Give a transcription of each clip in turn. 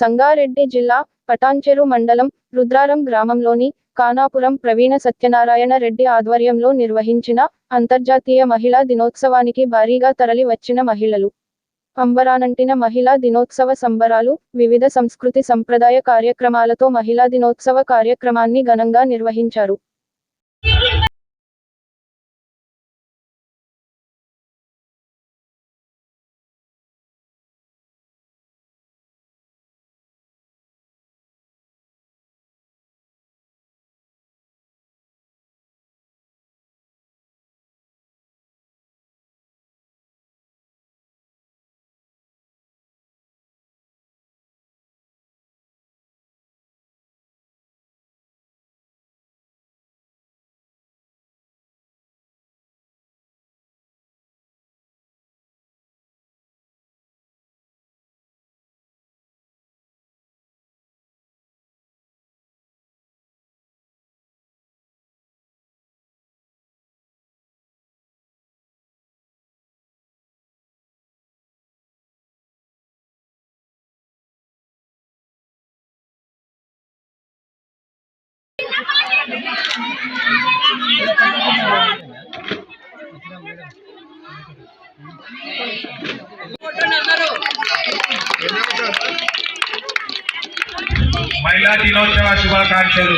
సంగారెడ్డి జిల్లా పటాన్చెరు మండలం రుద్రారం గ్రామంలోని కానాపురం ప్రవీణ సత్యనారాయణ రెడ్డి ఆధ్వర్యంలో నిర్వహించిన అంతర్జాతీయ మహిళా దినోత్సవానికి భారీగా తరలి వచ్చిన మహిళలు అంబరానంటిన మహిళా దినోత్సవ సంబరాలు వివిధ సంస్కృతి సంప్రదాయ కార్యక్రమాలతో మహిళా దినోత్సవ కార్యక్రమాన్ని ఘనంగా నిర్వహించారు. महिला दिनोत्सव शुभाकांक्षलु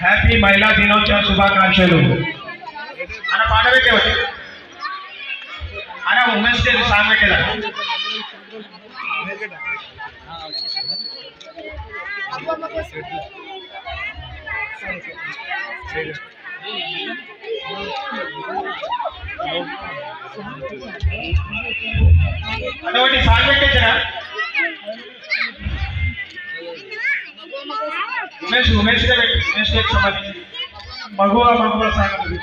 हैप्पी महिला दिनोत्सव शुभाकांक्षलु अना पाట పెట్టేవటి अना ఉమెన్స్ డే సాంగ్ పెట్టేదా అదొకటి సాంగ్ పెట్టేచ్చరా उमेश డే పెట్టు ఉమెన్స్ డే సంబంధించి మగువ సాంగ్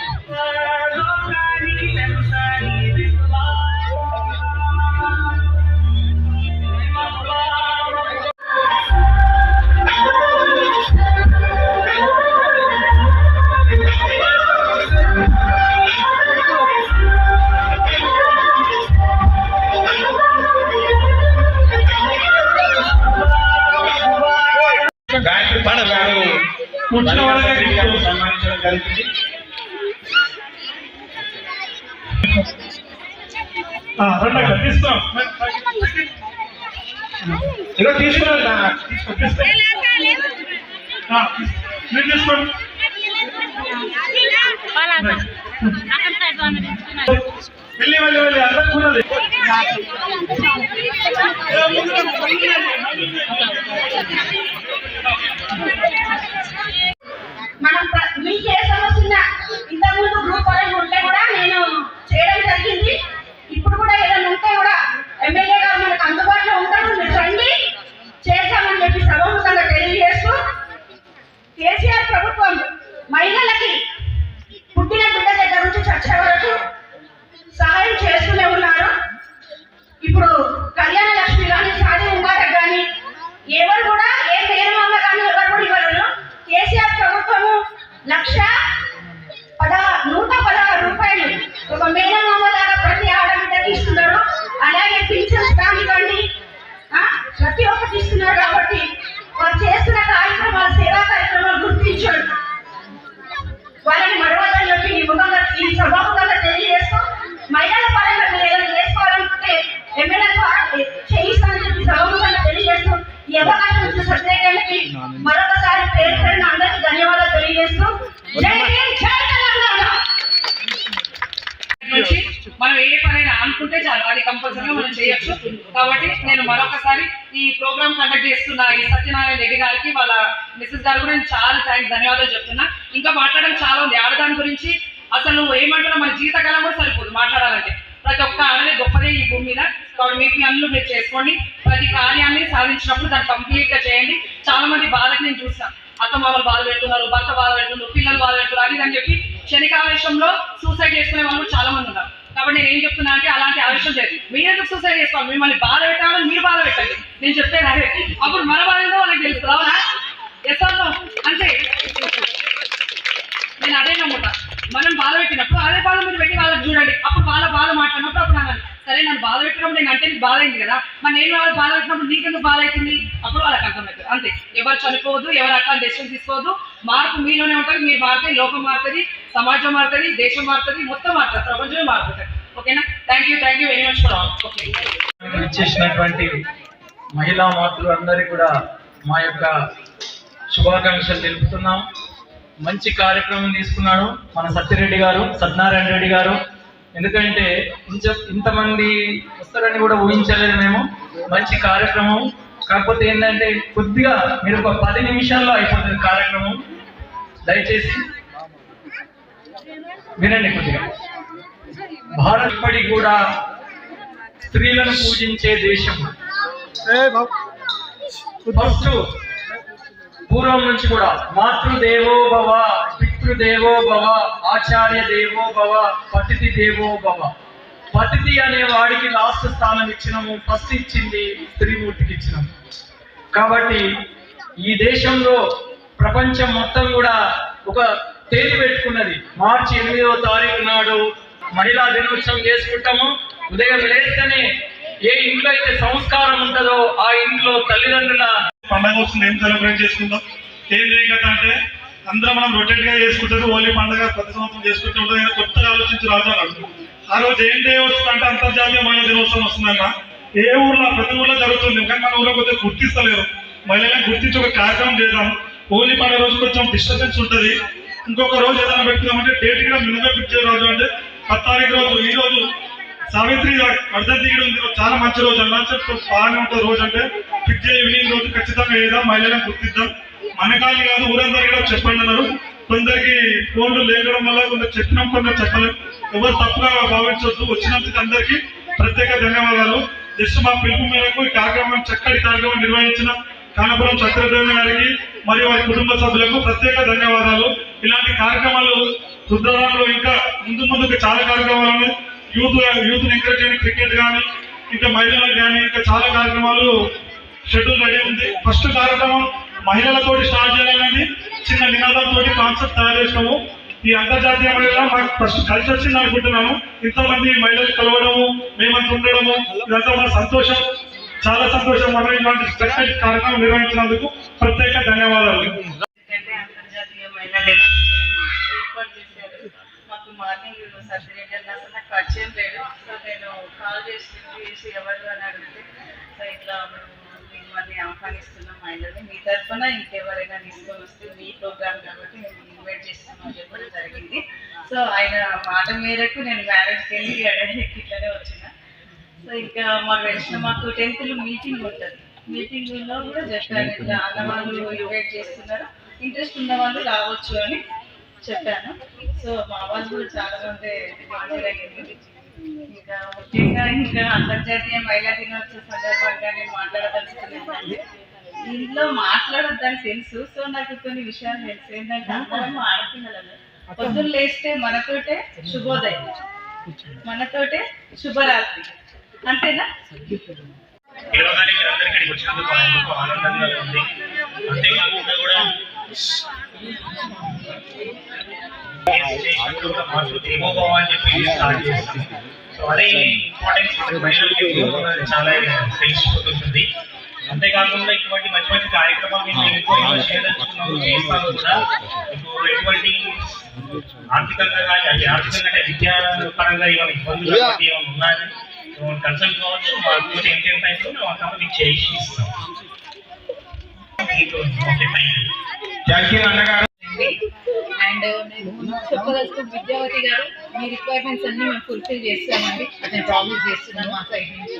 కూర్చున్న వాళ్ళకి సన్మానించడం జరిగింది. ఇక తీసుకున్నాను వెళ్ళి వెళ్ళి వెళ్ళి అందరుకున్నది మనం మీకు ఏ సమస్య ఇంతకుముందు గ్రూప్ పరంగా ఉంటే కూడా నేను చేయడం జరిగింది. ఇప్పుడు కూడా ఏదైనా ఉంటే కూడా ఎమ్మెల్యే గారు మనకు అందుబాటులో ఉంటారు, మీరు రండి చేద్దామని చెప్పి సభాముఖంగా తెలియజేస్తూ కేసీఆర్ ప్రభుత్వం మహిళలకి పుట్టిన బిడ్డ దగ్గర నుంచి చచ్చే వరకు సహాయం చేస్తూనే ఉన్నారు. ఇప్పుడు కళ్యాణ లక్ష్మి కానీ షాదీ ముబారక్ కానీ ఎవరు కూడా ఏ మేనమామ కానీ ఎవరు కూడా ఇవ్వరు. కేసీఆర్ ప్రభుత్వము 116 రూపాయలు ఒక మేనమామ లాగా ప్రతి ఆడబిడ్డకి ఇస్తున్నారు. అలాగే పింఛన్స్ కానివ్వండి ప్రతి ఒక్కటి ఇస్తున్నారు. కాబట్టి వారు చేస్తున్న కార్యక్రమాలు సేవా కార్యక్రమాలు గుర్తించాడు. వాళ్ళని మరవదని చెప్పి ఈ సభాముఖంగా తెలియజేస్తూ మహిళల పరంగా మీరు ఏదైనా చేసుకోవాలనుకుంటే ఎమ్మెల్యే చేయిస్తామని చెప్పి సభాముఖంగా తెలియజేస్తూ ఈ అవకాశం ఇచ్చిన సత్యకి మరొకసారి పేరు పేరున అందరికీ ధన్యవాదాలు తెలియజేస్తూ మనం ఏ పనైనా అనుకుంటే చాలు అది కంపల్సరీగా మనం చేయొచ్చు. కాబట్టి నేను మరొకసారి ఈ ప్రోగ్రామ్ కండక్ట్ చేస్తున్న ఈ సత్యనారాయణ రెడ్డి గారికి వాళ్ళ మిస్సెస్ గారు కూడా నేను చాలా థ్యాంక్స్ ధన్యవాదాలు చెప్తున్నా. ఇంకా మాట్లాడడం చాలా ఉంది ఆడదాని గురించి. అసలు ఏమంటున్నా మన జీవితకాలం కూడా సరిపోదు మాట్లాడాలంటే. ప్రతి ఒక్క ఆడలే గొప్పదే ఈ భూమి మీద. కాబట్టి మీకు అన్నులు మీరు చేసుకోండి. ప్రతి కార్యాన్ని సాధించినప్పుడు దాన్ని కంప్లీట్ గా చేయండి. చాలా మంది బాధకి నేను చూస్తాను, అత్తమామలు బాధ పెడుతున్నారు, భర్త బాధ పెడుతున్నారు, పిల్లలు బాధ పెడుతున్నారు, అది అని చెప్పి క్షణికావేశంలో సూసైడ్ చేసుకునే వాళ్ళు చాలా మంది ఉన్నారు. కాబట్టి నేను ఏం చెప్తున్నా అంటే అలాంటి ఆలోచన లేదు. మీరెందుకు సూసైడ్ చేసుకోవాలి? మిమ్మల్ని బాధ పెట్టాలని మీరు బాధ పెట్టండి. నేను చెప్పేది అదే. అప్పుడు మన బాధ ఏందో వాళ్ళకి తెలుస్తుంది. అవునా? ఎస్ అంటే నేను అదే నమ్ముతా. మనం బాధ పెట్టినప్పుడు అదే బాధ మీరు పెట్టి వాళ్ళకి చూడండి. అప్పుడు వాళ్ళ బాధ మాట్లాడినప్పుడు అప్పుడు అన్నాను, సరే నన్ను బాధ పెట్టినప్పుడు నేను అంటే నీకు బాధ అయింది కదా, మరి నేను వాళ్ళకి బాధ పెట్టినప్పుడు నీకెందుకు బాధ అవుతుంది? అప్పుడు వాళ్ళకి అర్థమవుతుంది. అంతే. ఎవరు చనిపోవద్దు, ఎవరు అట్లా డెసిషన్ తీసుకోవద్దు. మార్పు మీలోనే ఉంటుంది. మీరు మారితే లోకం మారుతుంది, సమాజం మారుతుంది, దేశం మారుతుంది, మొత్తం మారుతుంది, ప్రపంచమే మారుతుంది. ఓకేనా? Thank you very much for all. Okay, ఇచ్చేసినటువంటి మహిళా మాతృలు అందరికీ కూడా మా యొక్క శుభాకాంక్షలు తెలుపుతున్నాం. మంచి కార్యక్రమం తీసుకున్నాడు మన సత్యనారాయణ రెడ్డి గారు. ఎందుకంటే ఇంతమంది వస్తారని కూడా ఊహించలేదు మేము. మంచి కార్యక్రమం. కాకపోతే ఏంటంటే కొద్దిగా మీరు ఒక 10 నిమిషాల్లో అయిపోతుంది కార్యక్రమం. దయచేసి వినండి కొద్దిగా. భారత్ ఇప్పటికి కూడా స్త్రీలను పూజించే దేశం. ఫస్ట్ పూర్వం నుంచి కూడా మాతృదేవో భవ, పితృదేవో భవ, ఆచార్య దేవో భవ, పతిథి దేవో భవ. పతిథి అనే వాడికి లాస్ట్ స్థానం ఇచ్చినాము. ఫస్ట్ ఇచ్చింది స్త్రీమూర్తికి ఇచ్చినాము. కాబట్టి ఈ దేశంలో ప్రపంచం మొత్తం కూడా ఒక తేదీ పెట్టుకున్నది. మార్చి 8వ తారీఖు నాడు మహిళా దినోత్సవం చేసుకుంటాము. ఉదయం లేస్తేనే ఏ ఇంట్లో అయితే సంస్కారం ఉంటుందో ఆ ఇంట్లో తల్లిదండ్రుల పండగ వస్తుంది, ఏం సెలబ్రేట్ చేసుకుంటాం, ఏం చేయగలట అంటే అందరం మనం రొటేట్ గా చేసుకుంటారు. ఓన్లీ పండుగ ప్రతి సంవత్సరం చేసుకుంటూ ఉంటాం. కొత్తగా ఆలోచించి రాజు ఆ రోజు ఏం డే వస్తుందంటే అంతర్జాతీయ మహిళా దినోత్సవం వస్తుందన్న. ఏ ఊర్లో ప్రతి ఊర్లో జరుగుతుంది, కానీ మన ఊర్లో కొద్దిగా గుర్తిస్తలేరు. మహిళలను గుర్తించి ఒక కార్యక్రమం చేద్దాం. ఓన్లీ పండుగ రోజు కొంచెం డిస్టర్బెన్స్ ఉంటుంది. ఇంకొక రోజు ఏదైనా పెట్టుకుందామంటే డేట్ కూడా మినిమం ఫిక్స్ చేయ రోజు అంటే 10 తారీఖు రోజు. ఈ రోజు సావిత్రి వర్ధంతి ఉంది, చాలా మంచి రోజు అన్న. బాగానే ఉంటుంది రోజు అంటే ఫిక్స్ చేయ. ఈవినింగ్ రోజు ఖచ్చితంగా ఏదా మహిళలను గుర్తిద్దాం. మనకాలి కాదు, ఊరందరికీ కూడా చెప్పండి అన్నారు. కొందరికి ఫోన్లు లేకడం వల్ల కొందరు చెప్పినాం, కొందరు చెప్పలేం. ఎవరు తప్పుగా భావించవద్దు. వచ్చినందుకు అందరికీ ప్రత్యేక ధన్యవాదాలు. జస్ట్ మా పిలుపు మేరకు ఈ కార్యక్రమం చక్కటి కార్యక్రమం నిర్వహించిన కానపురం చక్రదేవి గారికి మరియు వారి కుటుంబ సభ్యులకు ప్రత్యేక ధన్యవాదాలు. ఇలాంటి కార్యక్రమాలు రుద్రవరంలో ఇంకా ముందుకు చాలా కార్యక్రమాలు యూత్ ఎంకరేజ్ చేయడానికి, క్రికెట్ కానీ ఇంకా మహిళలకు కానీ ఇంకా చాలా కార్యక్రమాలు షెడ్యూల్ రెడీ ఉంది. ఫస్ట్ కార్యక్రమం మహిళలతోటి స్టార్ట్ చేయాలని చిన్న నినాదంతో కాన్సెప్ట్ తయారు చేసినాము. ఈ అంతర్జాతీయ మహిళ మాకు ఫస్ట్ కలిసి వచ్చింది అనుకుంటున్నాను. ఇంతమంది మహిళలు కలవడము, మేమంతా ఉండడము, ఇదంతా మన సంతోషం, చాలా సంతోషం. మనం ఇలాంటి చక్కటి కార్యక్రమం నిర్వహించినందుకు ప్రత్యేక ధన్యవాదాలు. అంతర్జాతీయ మహిళా దినోత్సవం ఏర్పాటు చేశారు. మాకు మార్నింగ్ సర్టిఫికేట్ అసలు నాకు పరిచయం లేదు. సో నేను కాల్ చేసి ఎవరు అని అడిగితే సో ఇట్లా మిమ్మల్ని ఆహ్వానిస్తున్నాం మహిళలు, మీ తరఫున ఇంకెవరైనా తీసుకొని వస్తే మీ ప్రోగ్రామ్ కాబట్టి మేము ఇన్వైట్ చేస్తున్నాం చెప్పడం జరిగింది. సో ఆయన మాట మేరకు నేను మ్యారేజ్కి వెళ్ళి అడగడానికి ఇట్లనే వచ్చిన. సో ఇంకా మాకు మాకు 10th మీటింగ్ ఉంటుంది. మీటింగ్లో కూడా చెప్పాను, ఇట్లా అన్నవాళ్ళు ఇన్వైట్ చేస్తున్నారు, ఇంట్రెస్ట్ ఉన్న వాళ్ళు రావచ్చు అని చెప్పాను. సో మా వాళ్ళు కూడా చాలా మంది హాజరయ్యింది. ఇంకా ముఖ్యంగా ఇంకా అంతర్జాతీయ మహిళా దినోత్సవ సందర్భంగా నేను మాట్లాడదలుచుకున్నాను. ఇంట్లో మాట్లాడొద్దని తెలుసు. సో నాకు కొన్ని విషయాలు తెలుసు. ఏంటంటే అందరం ఆడపిల్లలు పొద్దున్న లేస్తే మనతోటే శుభోదయం, మనతోటే శుభరాత్రి, అంతేనా? ఈరోజు మీరందరికీ ఇక్కడికి వచ్చినందుకు ఎంతో ఆనందంగా ఉంది. అంతేకాకుండా కూడా మాతృ దేవోభవ అని చెప్పి స్టార్ట్ చేస్తాం. సో అదే ఇంపార్టెన్స్ చాలా తెలిసిపోతుంది. అంతేకాకుండా ఇటువంటి మంచి మంచి కార్యక్రమాలు మేము చేస్తాము కూడా. మీకు ఎటువంటి ఆర్థికంగా కానీ ఆర్థికంగా అంటే విద్యాపరంగా ఏమైనా ఇబ్బందులు ఏమైనా ఉన్నాయని కన్సల్ట్ కావచ్చు. మా ఇంకేం టైంలో మేము అక్కడ మీకు చేసి ఇస్తాం. థ్యాంక్ యూ అన్నగారు. అండ్ నేను చెప్పదలుచుకున్న విద్యావతి గారు, మీ రిక్వైర్మెంట్స్ అన్ని మేము ఫుల్ఫిల్ చేస్తామండి. నేను ప్రామిస్ చేస్తున్నాను మా సైడ్ నుంచి.